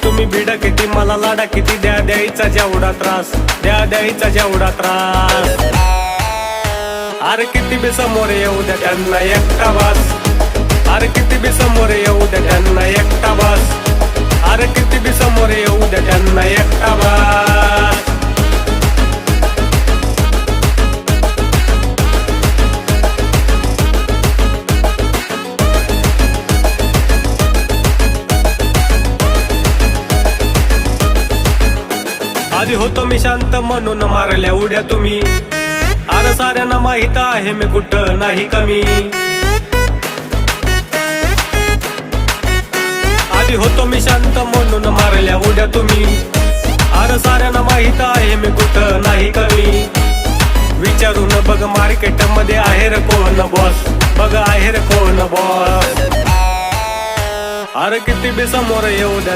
तुम्ही भिडा किती मला लाडा किती द्यायचा जेवढा त्रास द्यायचा जेवढा त्रास अरे किती बी समोर येऊ द्या त्यांना एकटा बस अरे किती बी समोर येऊ द्या त्यांना एकटा बस अरे किती बी समोर येऊ द्या त्यांना एकटा बस आधी होतो मी शांत म्हणून मारल्या उड्या तुम्ही अरे साऱ्यांना माहित आहे मी कुठं नाही कमी आधी होतो मी शांत म्हणून मारल्या उड्या तुम्ही अरे साऱ्यांना माहित आहे मी कुठं नाही कमी विचारून बघ मार्केट मध्ये आहे रे कोण बॉस बघ आहे रे कोण बॉस अरे किती बी समोर येऊ द्या